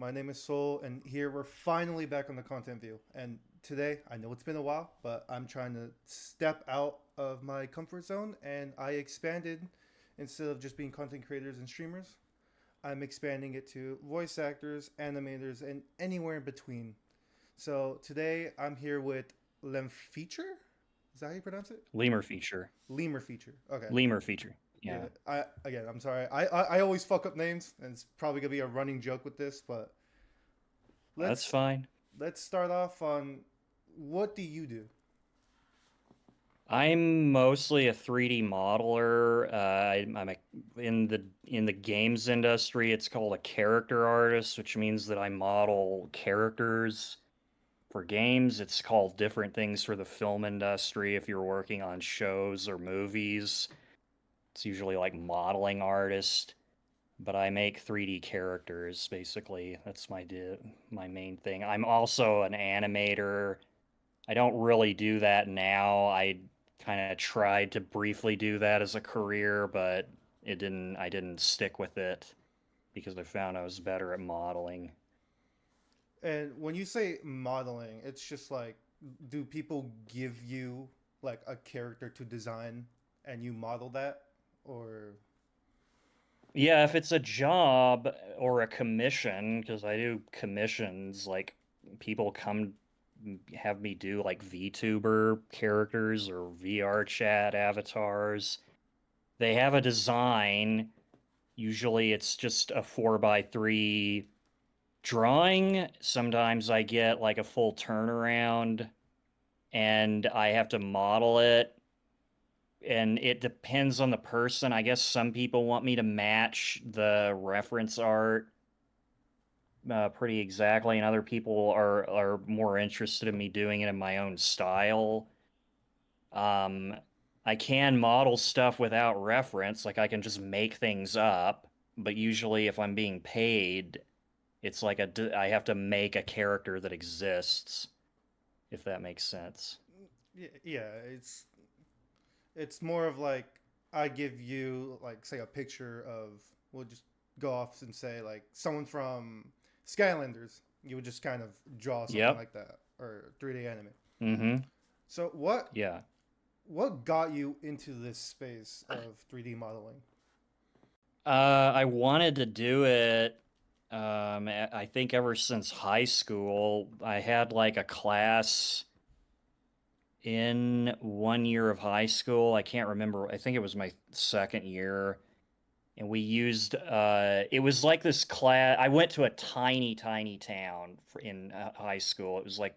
My name is Soul, and here we're finally back on the content view. And today, I know it's been a while, but I'm trying to step out of my comfort zone, and I expanded instead of just being content creators and streamers. I'm expanding it to voice actors, animators, and anywhere in between. So today, I'm here with Lemfeature. Is that how you pronounce it? Lemur feature. Lemur feature. Okay. Lemur feature. Yeah. Yeah, I'm sorry. I always fuck up names, and it's probably gonna be a running joke with this, but that's let's fine. let's start off on what do you do? I'm mostly a 3D modeler. In the games industry. It's called a character artist, which means that I model characters for games. It's called different things for the film industry. If you're working on shows or movies, it's usually like modeling artist. But I make 3D characters basically. That's my main thing. I'm also an animator. I don't really do that now. I kind of tried to briefly do that as a career, but I didn't stick with it because I found I was better at modeling. And when you say modeling, it's just like, do people give you like a character to design and you model that, or Yeah, if it's a job or a commission, because I do commissions, like people come have me do like VTuber characters or VR chat avatars. They have a design. Usually it's just a 4 by 3 drawing. Sometimes I get like a full turnaround and I have to model it. And it depends on the person. I guess some people want me to match the reference art pretty exactly, and other people are more interested in me doing it in my own style. Um, I can model stuff without reference, like I can just make things up, but usually if I'm being paid, it's like I have to make a character that exists, if that makes sense. yeah, it's more of like I give you like say a picture of we'll just go off and say like someone from Skylanders. You would just kind of draw something Yep. like that or 3D anime. Mm-hmm. So Yeah. what got you into this space of 3D modeling? I wanted to do it. I think ever since high school, I had like a class in 1 year of high school. I can't remember. I think it was my second year. And we used, it was like this class. I went to a tiny town in high school. It was like,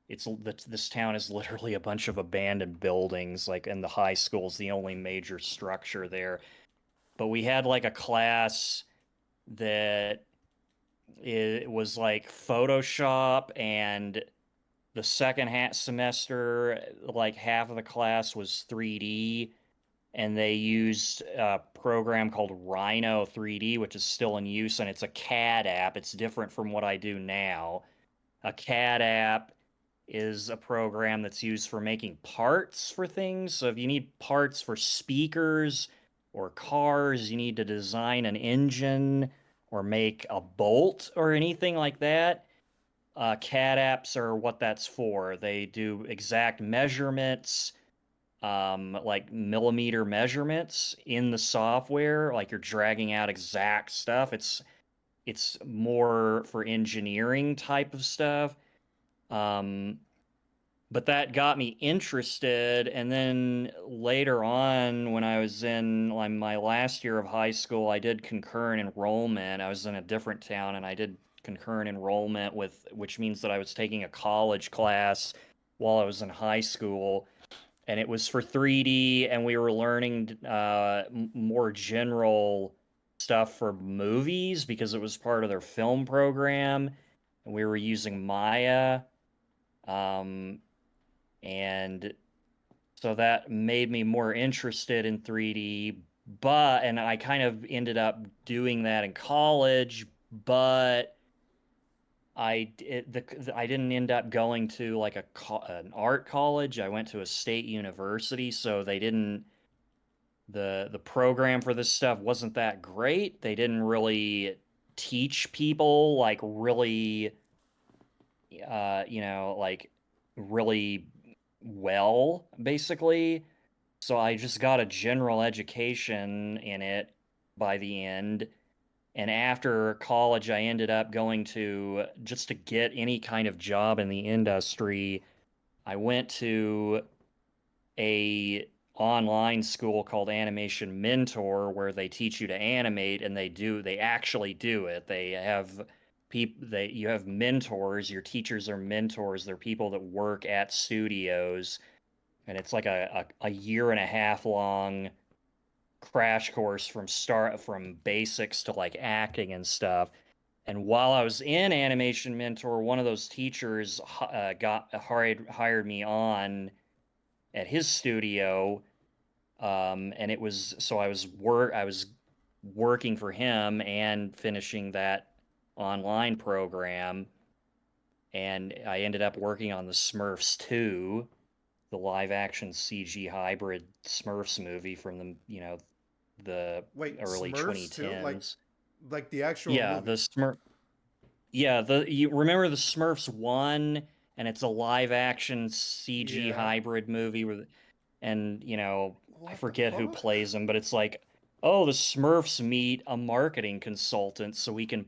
this town is literally a bunch of abandoned buildings, like, and the high school is the only major structure there. But we had like a class that it was like Photoshop, and the second half semester, like half of the class was 3D, and they used a program called Rhino 3D, which is still in use, and it's a CAD app. It's different from what I do now. A CAD app is a program that's used for making parts for things. So if you need parts for speakers or cars, you need to design an engine or make a bolt or anything like that. CAD apps are what that's for. They do exact measurements, like millimeter measurements in the software, like you're dragging out exact stuff. It's more for engineering type of stuff. Um, but that got me interested. And then later on, when I was in like my last year of high school, I did concurrent enrollment. I was in a different town and I did concurrent enrollment with, which means that I was taking a college class while I was in high school. And it was for 3D, and we were learning more general stuff for movies because it was part of their film program. And we were using Maya. Um, and so that made me more interested in 3D. And I kind of ended up doing that in college, but I didn't end up going to like an art college. I went to a state university, so they didn't the program for this stuff wasn't that great. They didn't really teach people like really like really well, basically. So I just got a general education in it by the end. And after college, I ended up going to just to get any kind of job in the industry. I went to a online school called Animation Mentor where they teach you to animate and they actually do it. They have people they you have mentors, your teachers are mentors, they're people that work at studios, and it's like a year and a half long crash course from basics to like acting and stuff. And while I was in Animation Mentor, one of those teachers got hired me on at his studio, and it was so I was working for him and finishing that online program, and I ended up working on the Smurfs 2, the live action CG hybrid Smurfs movie from the Wait, early Smurfs too? 2010s. Like the actual Yeah, movie? the you remember the Smurfs 1, and it's a live action CG Yeah. hybrid movie and I What the forget who fuck? plays them, but it's like, oh, the Smurfs meet a marketing consultant so we can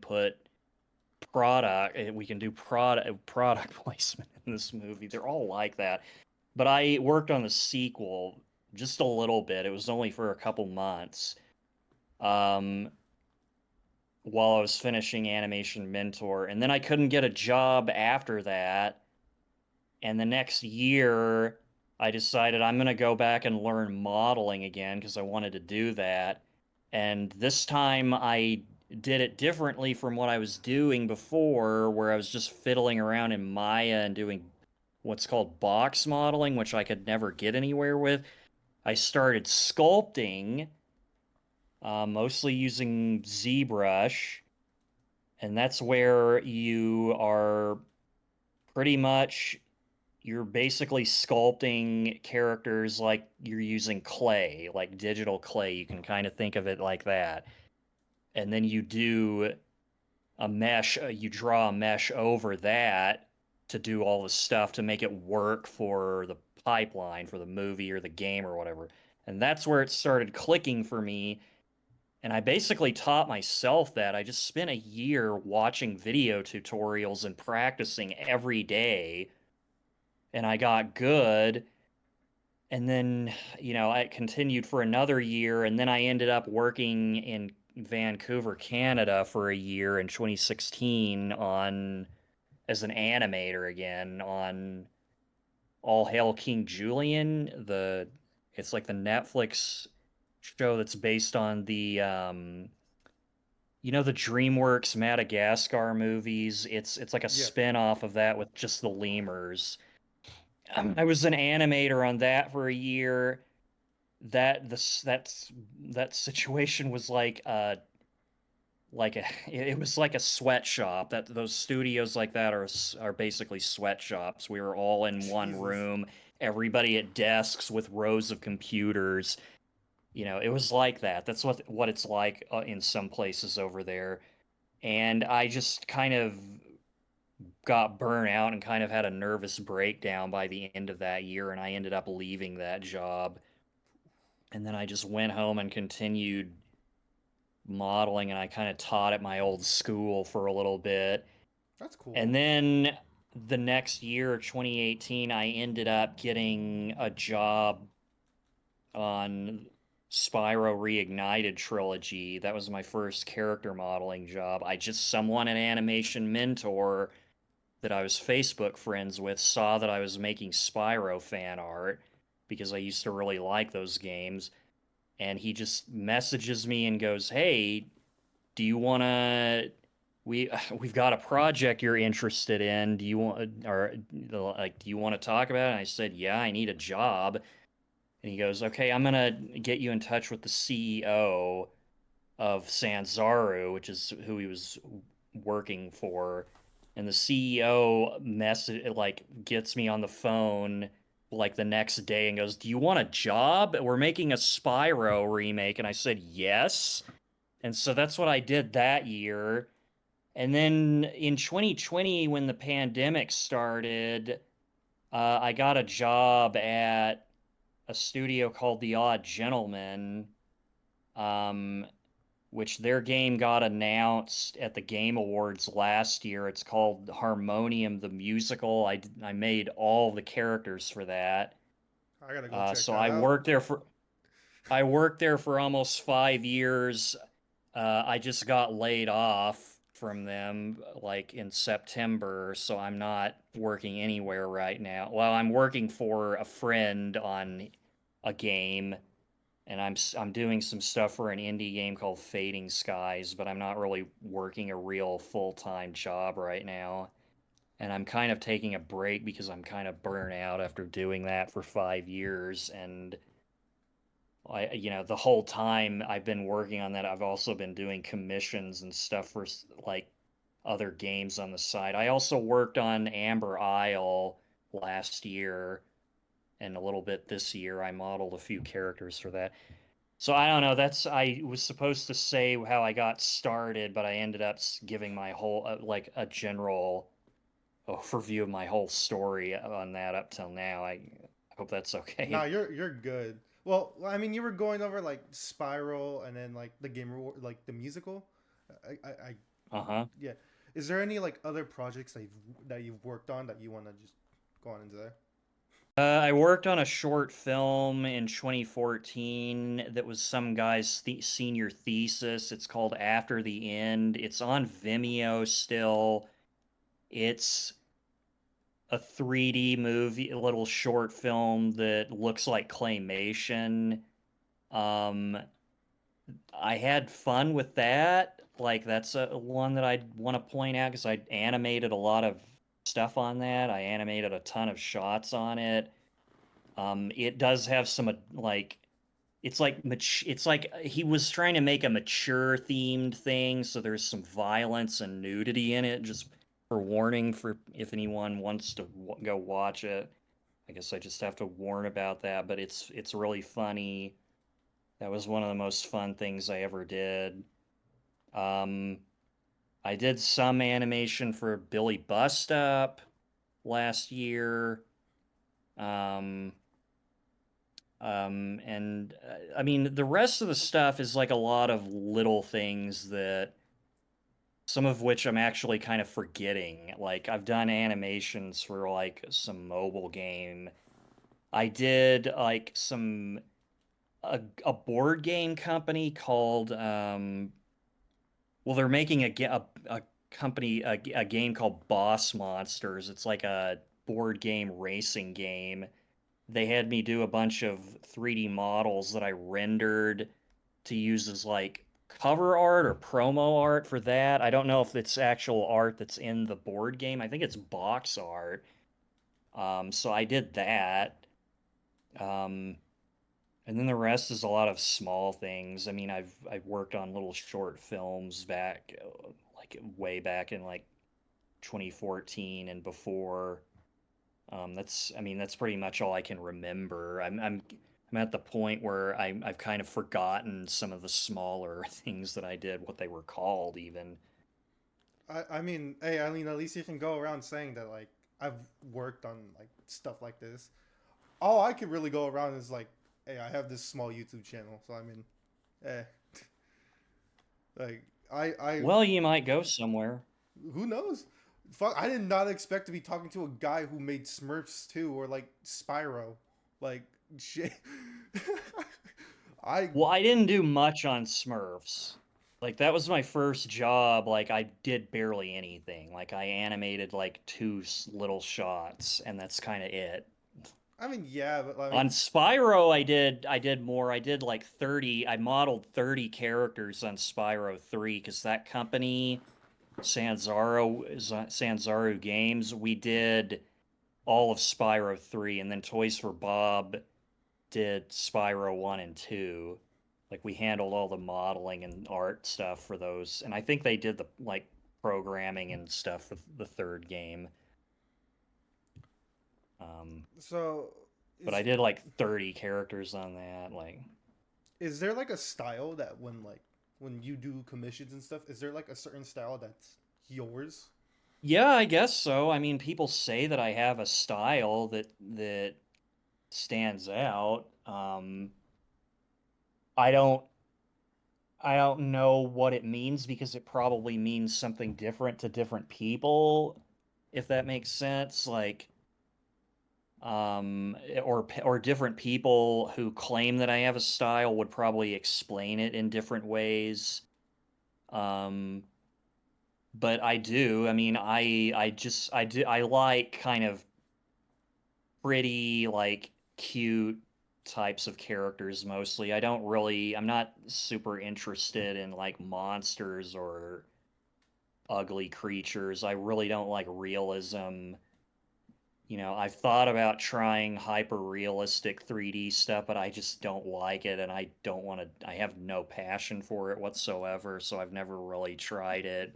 we can do product placement in this movie. They're all like that. But I worked on the sequel just a little bit. It was only for a couple months. Um, while I was finishing Animation Mentor, and then I couldn't get a job after that. And the next year, I decided I'm going to go back and learn modeling again because I wanted to do that. And this time I did it differently from what I was doing before, where I was just fiddling around in Maya and doing what's called box modeling, which I could never get anywhere with. I started sculpting, mostly using ZBrush, and that's where you are pretty much you're basically sculpting characters like you're using clay, like digital clay. You can kind of think of it like that. And then you draw a mesh over that to do all the stuff to make it work for the pipeline for the movie or the game or whatever. And that's where it started clicking for me. And I basically taught myself that. I just spent a year watching video tutorials and practicing every day, and I got good. And then, I continued for another year, and then I ended up working in Vancouver, Canada for a year in 2016 on as an animator again on All Hail King Julian. It's like the Netflix show that's based on the DreamWorks Madagascar movies. It's like a Yeah. spin-off of that with just the lemurs. I was an animator on that for a year. That situation was it was like a sweatshop. That those studios like that are basically sweatshops. We were all in one Jesus. room, everybody at desks with rows of computers. It was like that. That's what it's like in some places over there. And I just kind of got burnt out and kind of had a nervous breakdown by the end of that year, and I ended up leaving that job. And then I just went home and continued modeling, and I kind of taught at my old school for a little bit. That's And cool. then the next year, 2018, I ended up getting a job on Spyro Reignited trilogy. That was my first character modeling job. Someone at Animation Mentor that I was Facebook friends with saw that I was making Spyro fan art because I used to really like those games. And he just messages me and goes, "Hey, do you want to we've got a project you're interested in. Do you want or like do you want to talk about it?" And I said, "Yeah, I need a job." And he goes, "Okay, I'm gonna get you in touch with the CEO of Sanzaru, which is who he was working for." And the CEO gets me on the phone like the next day and goes, "Do you want a job? We're making a Spyro remake." And I said, "Yes." And so that's what I did that year. And then in 2020, when the pandemic started, I got a job at a studio called The Odd Gentleman, um, which their game got announced at the Game Awards last year. It's called Harmonium the Musical. I made all the characters for that. I gotta go check So that out. I worked there for almost 5 years. I just got laid off from them like in September, so I'm not working anywhere right now. Well, I'm working for a friend on a game, and I'm doing some stuff for an indie game called Fading Skies, but I'm not really working a real full-time job right now. And I'm kind of taking a break because I'm kind of burnt out after doing that for 5 years. And the whole time I've been working on that, I've also been doing commissions and stuff for like other games on the side. I also worked on Amber Isle last year and a little bit this year. I modeled a few characters for that. So I don't know. I was supposed to say how I got started, but I ended up giving my whole like a general overview of my whole story on that up till now. I hope that's Nah, okay. you're good. Well, I mean, you were going over like Spiral and then like the like the musical. I Uh-huh. yeah. Is there any like other projects that you've worked on that you want to just go on into there? I worked on a short film in 2014 that was some guy's senior thesis. It's called After the End. It's on Vimeo still. It's a 3D movie, a little short film that looks like claymation. Um, I had fun with that. Like that's a one that I'd want to point out because I animated a lot of stuff on that. I animated a ton of shots on it. It does have some like it's like he was trying to make a mature themed thing, so there's some violence and nudity in it. Just for warning for if anyone wants to go watch it. I guess I just have to warn about that, but it's really funny. That was one of the most fun things I ever did. Um, I did some animation for Billy Bust Up last year. Um, and I mean, the rest of the stuff is like a lot of little things that some of which I'm actually kind of forgetting. Like I've done animations for like some mobile game. I did like a board game company called well, they're making a company a game called Boss Monsters. It's like a board game racing game. They had me do a bunch of 3D models that I rendered to use as like cover art or promo art for that. I don't know if it's actual art that's in the board game. I think it's box art. So I did that. Um, and then the rest is a lot of small things. I mean, I've worked on little short films back like way back in like 2014 and before. I mean, that's pretty much all I can remember. I'm at the point where I've kind of forgotten some of the smaller things that I did, what they were called even. I mean, hey, I mean, at least you can go around saying that like I've worked on like stuff like this. All I could really go around is like, hey, I have this small YouTube channel, so I mean, eh, like I Well, you might go somewhere. who knows? Fuck, I did not expect to be talking to a guy who made Smurfs too, or like Spyro, like shit. I Well, I didn't do much on Smurfs. Like that was my first job. Like I did barely anything. Like I animated like two little shots, and that's kind of it. I mean, yeah, but I On mean, Spyro, I did more. I did like 30. I modeled 30 characters on Spyro 3 because that company, Sanzaru Games, we did all of Spyro 3, and then Toys for Bob did Spyro 1 and 2. Like we handled all the modeling and art stuff for those, and I think they did the like programming and stuff for the third game. Um, so but I did like 30 characters on that. Like is there like a style that when you do commissions and stuff, is there like a certain style that's yours? Yeah, I guess so. I mean, people say that I have a style that stands out. I don't I don't know what it means because it probably means something different to different people, if that makes sense. Like, or different people who claim that I have a style would probably explain it in different ways. Um, but I do. I mean, I like kind of pretty like cute types of characters mostly. I'm not super interested in like monsters or ugly creatures. I really don't like realism. I've thought about trying hyper realistic 3D stuff, but I just don't like it and I don't want to, I have no passion for it whatsoever, so I've never really tried it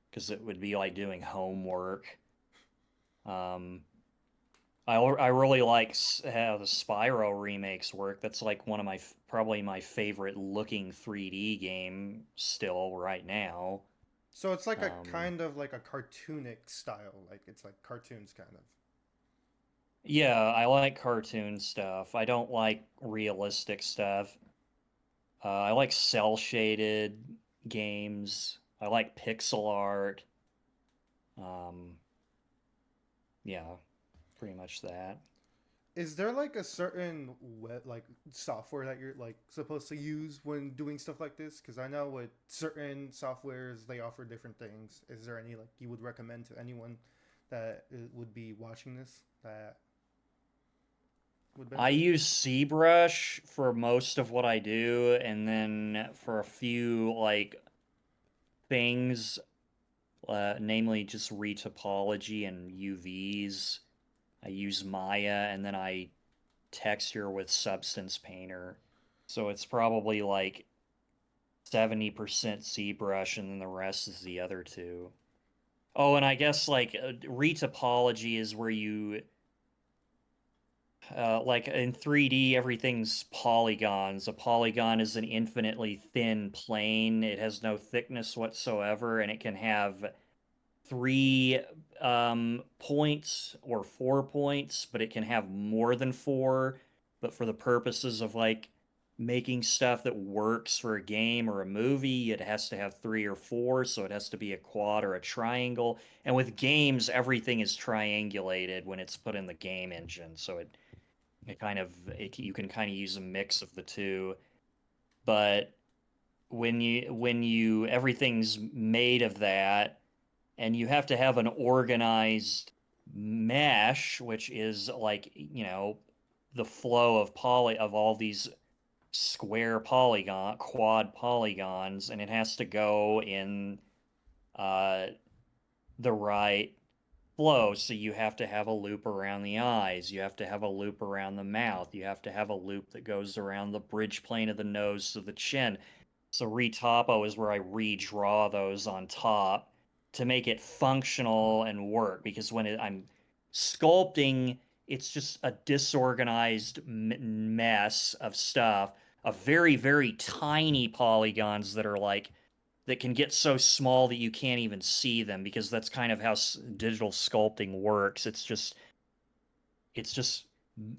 because it would be like doing homework. Um, I really like how the Spyro remakes work. That's like one of probably my favorite looking 3D game still right now. So it's like a Um, kind of like a cartoonic style, like it's like cartoons kind of. yeah, I like cartoon stuff. I don't like realistic stuff. I like cell shaded games. I like pixel art. Um, yeah, pretty much that. Is there like a certain like software that you're like supposed to use when doing stuff like this? Because I know with certain softwares they offer different things. Is there any like you would recommend to anyone that would be watching this that would I benefit? use ZBrush for most of what I do, and then for a few like things, namely just retopology and UVs, I use Maya, and then I texture with Substance Painter. So it's probably like 70% ZBrush, and then the rest is the other two. Oh, and I guess like retopology is where like in 3D, everything's polygons. A polygon is an infinitely thin plane. It has no thickness whatsoever, and it can have three points or 4 points, but it can have more than four. But for the purposes of like making stuff that works for a game or a movie, it has to have three or four, so it has to be a quad or a triangle. And with games, everything is triangulated when it's put in the game engine, so you can kind of use a mix of the two. But when you everything's made of that, and you have to have an organized mesh, which is like, the flow of all these square quad polygons, and it has to go in uh, the right flow. So you have to have a loop around the eyes, you have to have a loop around the mouth, you have to have a loop that goes around the bridge plane of the nose to the chin. So retopo is where I redraw those on top to make it functional and work. Because I'm sculpting, it's just a disorganized mess of stuff, of very, very tiny polygons that can get so small that you can't even see them, because that's kind of how digital sculpting works. It's just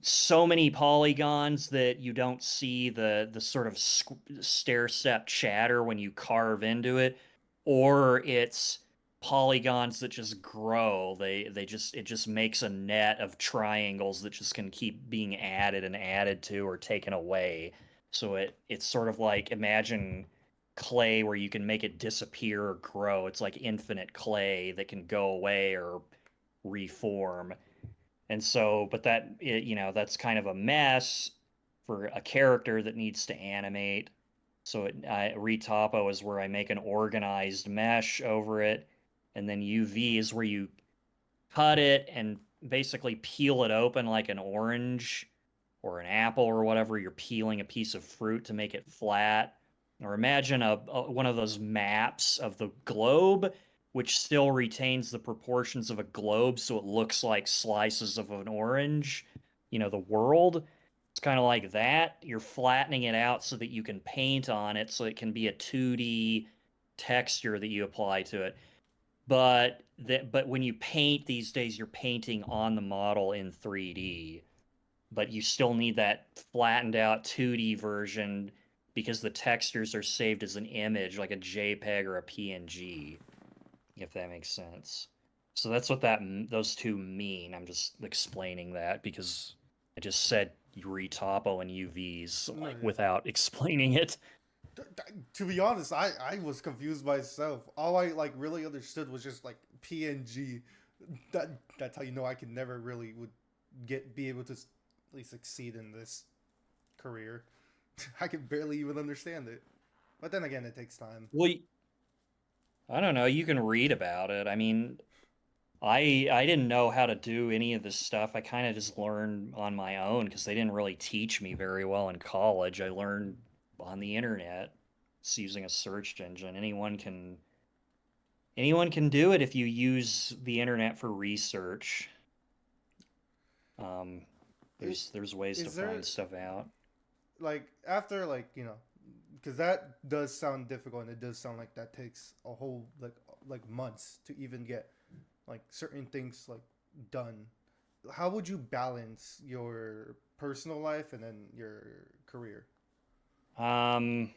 so many polygons that you don't see the sort of stair step chatter when you carve into it, or it's polygons that just grow. It just makes a net of triangles that just can keep being added and added to or taken away. So it's sort of like, imagine clay where you can make it disappear or grow. It's like infinite clay that can go away or reform. And so, but that's kind of a mess for a character that needs to animate. So retopo is where I make an organized mesh over it, and then UV is where you cut it and basically peel it open like an orange or an apple or whatever. You're peeling a piece of fruit to make it flat. Or imagine one of those maps of the globe, which still retains the proportions of a globe, so it looks like slices of an orange, the world. It's kind of like that. You're flattening it out so that you can paint on it, so it can be a 2D texture that you apply to it. but when you paint these days, you're painting on the model in 3D, but you still need that flattened out 2D version because the textures are saved as an image, like a JPEG or a PNG, if that makes sense. So that's what those two mean. I'm just explaining that because I just said retopo and UVs No, like yeah. without explaining it. To be honest, I was confused myself. All I like really understood was just like PNG. That's how you know I could never really would get be able to at least succeed in this career. I could barely even understand it. But then again, it takes time. Well, I don't know. You can read about it. I mean, I didn't know how to do any of this stuff. I kind of just learned on my own because they didn't really teach me very well in college. I learned on the internet, just using a search engine. Anyone can do it if you use the internet for research. Um, It, there's ways to is there find stuff out. like after like because that does sound difficult and it does sound like that takes a whole like months to even get like certain things like done. How would you balance your personal life and then your career? Um,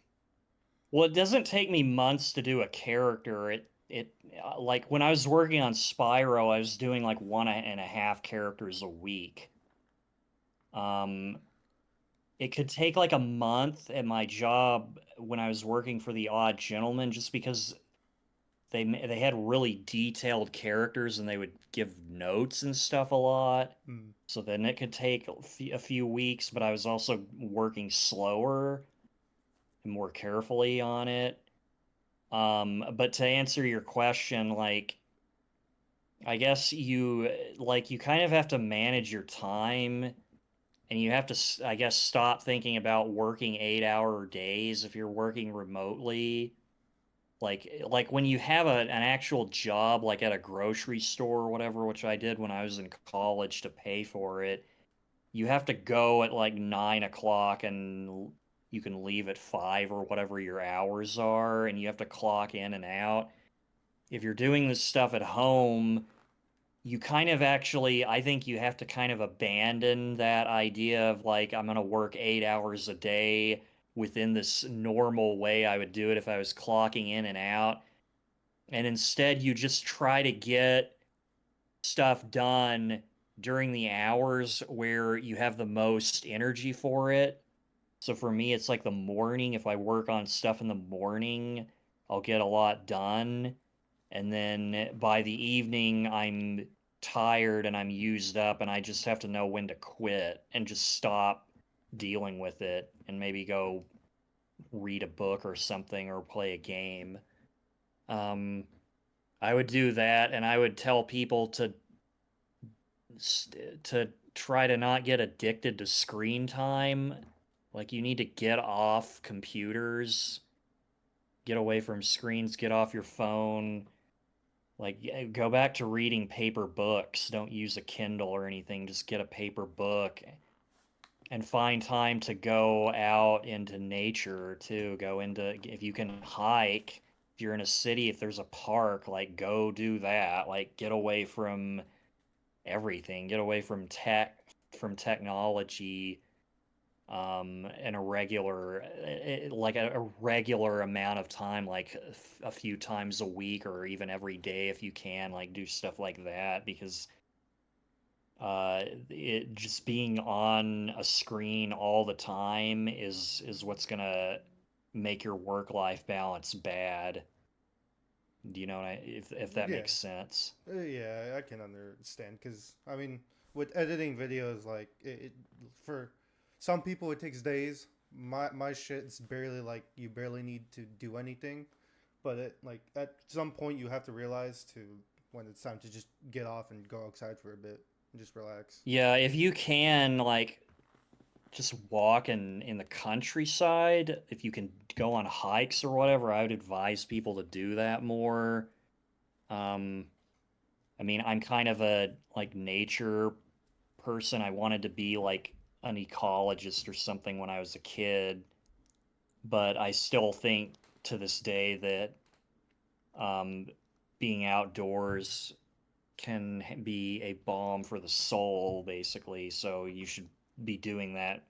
well, it doesn't take me months to do a character. It like when I was working on Spyro, I was doing like 1.5 characters a week. Um, it could take like a month at my job when I was working for the Odd Gentleman, just because they had really detailed characters and they would give notes and stuff a lot. Hmm. So then it could take a few weeks, but I was also working slower and more carefully on it. But to answer your question, like I guess you kind of have to manage your time and you have to, I guess, stop thinking about working 8-hour days if you're working remotely. Like when you have an actual job, like at a grocery store or whatever, which I did when I was in college to pay for it, you have to go at like 9 o'clock and you can leave at 5 or whatever your hours are, and you have to clock in and out. If you're doing this stuff at home, you kind of actually, I think you have to kind of abandon that idea of like, I'm going to work 8 hours a day within this normal way I would do it if I was clocking in and out. And instead, you just try to get stuff done during the hours where you have the most energy for it. So for me, it's like the morning. If I work on stuff in the morning, I'll get a lot done. And then by the evening, I'm tired and I'm used up, and I just have to know when to quit and just stop dealing with it and maybe go read a book or something or play a game. Um, I would do that, and I would tell people to try to not get addicted to screen time. Like you need to get off computers, get away from screens, get off your phone. Like go back to reading paper books. Don't use a Kindle or anything. Just get a paper book and find time to go out into nature too. Go into if you can hike, if you're in a city, if there's a park, like go do that. Like get away from everything. Get away from technology, in a regular, like a regular amount of time, like a few times a week or even every day if you can, like do stuff like that because it just being on a screen all the time is what's gonna make your work life balance bad. Do you know what if that Yeah, makes sense? yeah, I can understand because I mean, with editing videos, like for some people it takes days. My shit's barely like you barely need to do anything, but it like at some point you have to realize to when it's time to just get off and go outside for a bit and just relax. Yeah, if you can like just walk in the countryside, if you can go on hikes or whatever, I would advise people to do that more. Um, I mean, I'm kind of a like nature person. I wanted to be like an ecologist or something when I was a kid, but I still think to this day that um, being outdoors can be a balm for the soul, basically. So you should be doing that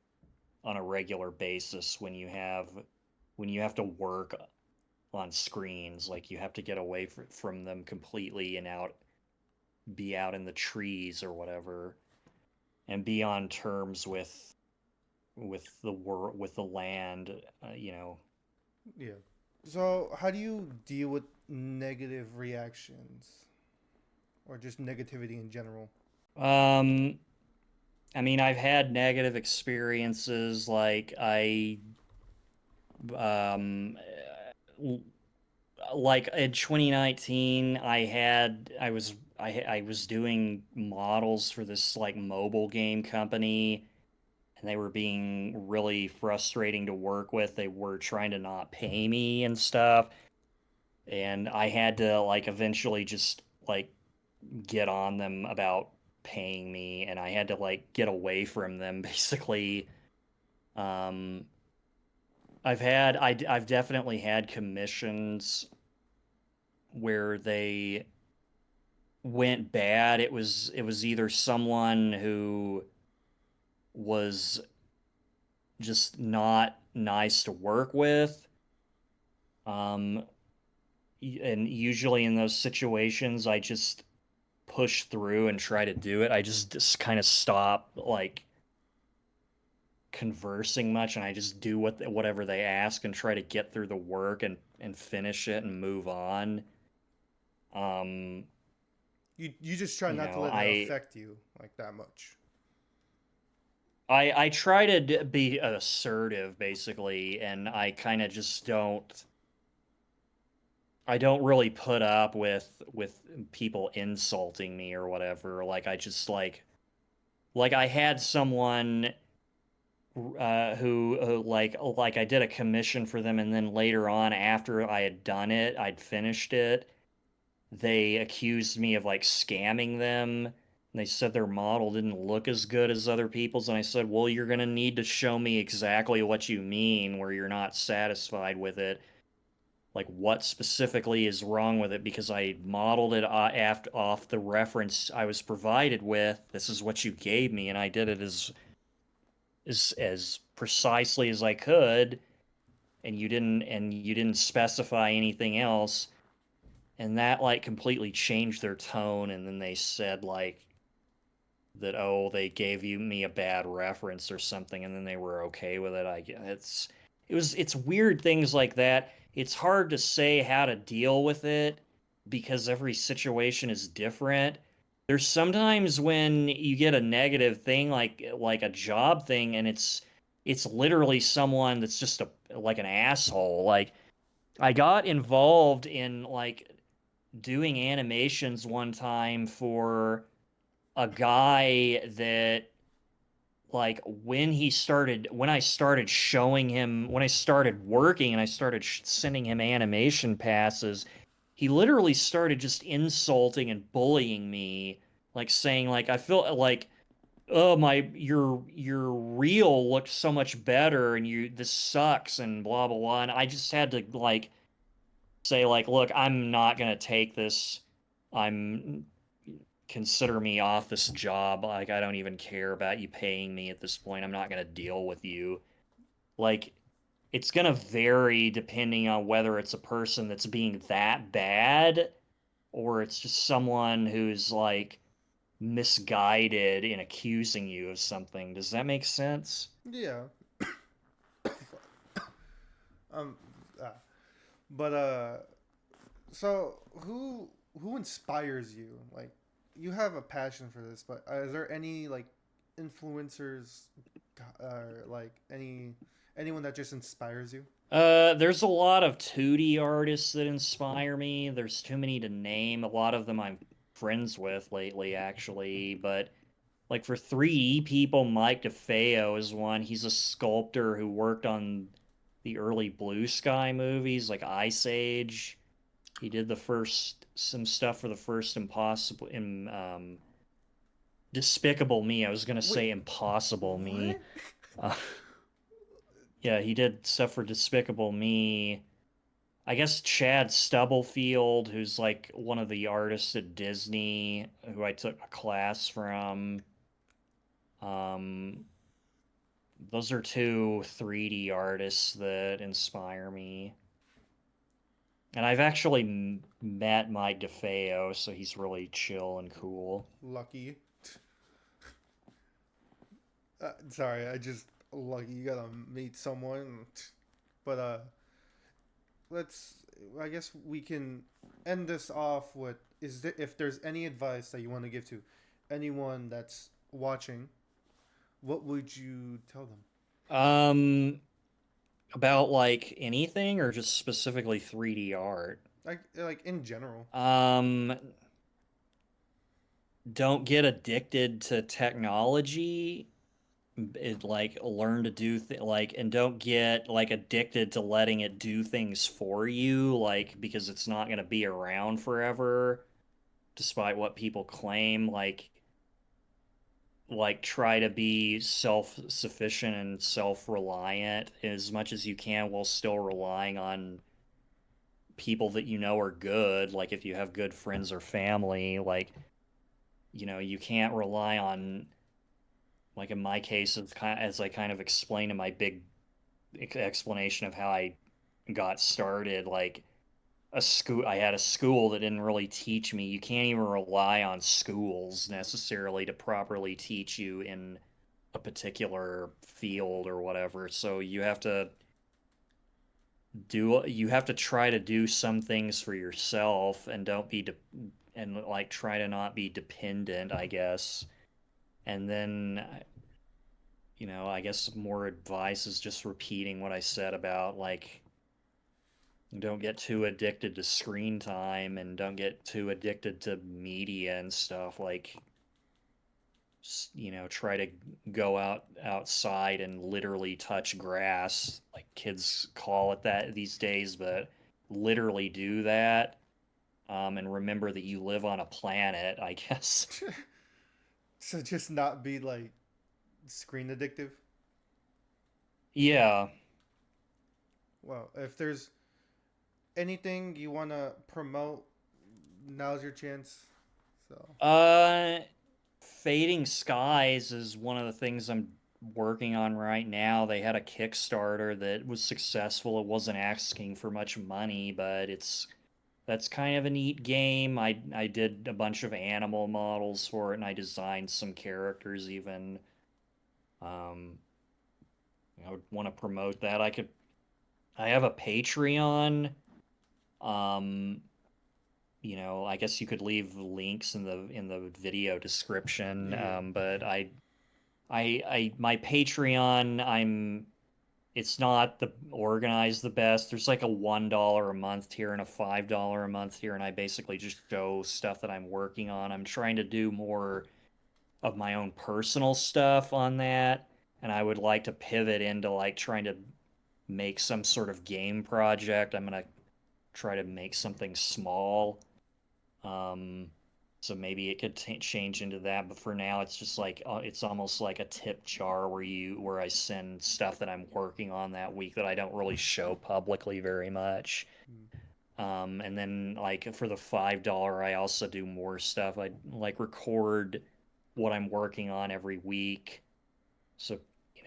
on a regular basis when you have to work on screens. Like you have to get away from them completely and out be out in the trees or whatever, and be on terms with the land. You know, Yeah. So, how do you deal with negative reactions or just negativity in general? um, I mean, I've had negative experiences. Um, like in 2019, I was doing models for this like mobile game company, and they were being really frustrating to work with. They were trying to not pay me and stuff, and I had to like eventually just like get on them about paying me, and I had to like get away from them basically. Um, I've definitely had commissions where they went bad. It was either someone who was just not nice to work with. Um, and usually in those situations, I just push through and try to do it. I just kind of stop like conversing much, and I just do whatever they ask and try to get through the work and finish it and move on. Um, You just try you not to know, let it affect you like that much. I try to be assertive basically, and I kind of just I don't really put up with people insulting me or whatever. Like I just like I had someone who like I did a commission for them, and then later on after I had done it, I'd finished it, they accused me of like scamming them. And they said their model didn't look as good as other people's. And I said, well, you're going to need to show me exactly what you mean where you're not satisfied with it. Like, what specifically is wrong with it? Because I modeled it off the reference I was provided with. This is what you gave me. And I did it as precisely as I could. And you didn't specify anything else, and that like completely changed their tone. And then they said like that, oh, they gave me a bad reference or something, and then they were okay with it. I guess it's weird things like that. It's hard to say how to deal with it because every situation is different. There's sometimes when you get a negative thing like a job thing, and it's literally someone that's just a like an asshole. Like I got involved in like doing animations one time for a guy that like when I started showing him when I started working and I started sending him animation passes, he literally started just insulting and bullying me, like saying like I feel like, oh my, your reel looked so much better and you this sucks and blah blah blah. And I just had to like say like, look, I'm not gonna take this. I'm consider me off this job. Like I don't even care about you paying me at this point. I'm not gonna deal with you. Like it's gonna vary depending on whether it's a person that's being that bad or it's just someone who's like misguided in accusing you of something. Does that make sense? Yeah. Um. Uh, but so who inspires you? Like, you have a passion for this, but is there any like influencers, like anyone that just inspires you? There's a lot of 2D artists that inspire me. There's too many to name. A lot of them I'm friends with lately, actually. But like for 3D people, Mike DeFeo is one. He's a sculptor who worked on the early Blue Sky movies, like Ice Age. He did some stuff for the first Despicable Me. I was gonna Wait, say Impossible Me. what? Uh, yeah, he did stuff for Despicable Me. I guess Chad Stubblefield, who's like one of the artists at Disney, who I took a class from. Um, those are two 3D artists that inspire me. And I've actually met Mike DeFeo, so he's really chill and cool. Lucky. Sorry, I just lucky you gotta meet someone. But let's. I guess we can end this off with if there's any advice that you want to give to anyone that's watching, what would you tell them? Um, about like anything or just specifically 3D art? Like in general. Um, don't get addicted to technology. It like learn to do like and don't get like addicted to letting it do things for you, like because it's not going to be around forever, despite what people claim. Like try to be self-sufficient and self-reliant as much as you can while still relying on people that you know are good. Like if you have good friends or family, like you can't rely on, like in my case, as I kind of explained in my big explanation of how I got started, like I had a school that didn't really teach me. You can't even rely on schools necessarily to properly teach you in a particular field or whatever. So you have to try to do some things for yourself and don't be de and like try to not be dependent, I guess. And then I guess more advice is just repeating what I said about like don't get too addicted to screen time and don't get too addicted to media and stuff. Like try to go outside and literally touch grass, like kids call it that these days, but literally do that. And remember that you live on a planet, I guess. So just not be like screen addictive. Yeah. Well, if there's anything you want to promote, now's your chance. So, Uh, Fading Skies is one of the things I'm working on right now. They had a Kickstarter that was successful. It wasn't asking for much money, but that's kind of a neat game. I did a bunch of animal models for it, and I designed some characters even. Um, I would want to promote that. I have a Patreon. Um, I guess you could leave links in the video description. yeah. But my Patreon, it's not the organized the best. There's like a $1 a month tier and a $5 a month tier, and I basically just show stuff that I'm working on. I'm trying to do more of my own personal stuff on that, and I would like to pivot into like trying to make some sort of game project. I'm gonna try to make something small. Um, so maybe it could change into that, but for now it's just like it's almost like a tip jar where I send stuff that I'm working on that week that I don't really show publicly very much. Mm. And then like for the $5, I also do more stuff. I like record what I'm working on every week. So,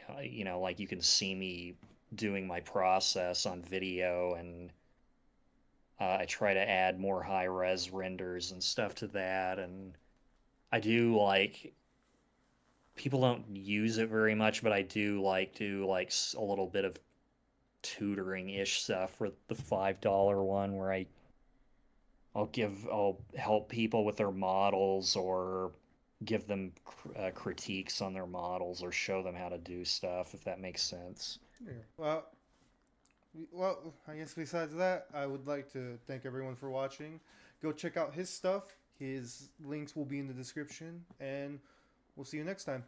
like you can see me doing my process on video, and I try to add more high res renders and stuff to that. And I do like people don't use it very much, but I do like to like a little bit of tutoring ish stuff for the $5 one where I'll help people with their models or give them critiques on their models or show them how to do stuff if that makes sense. Yeah. Well, I guess besides that, I would like to thank everyone for watching. Go check out his stuff. His links will be in the description, and we'll see you next time.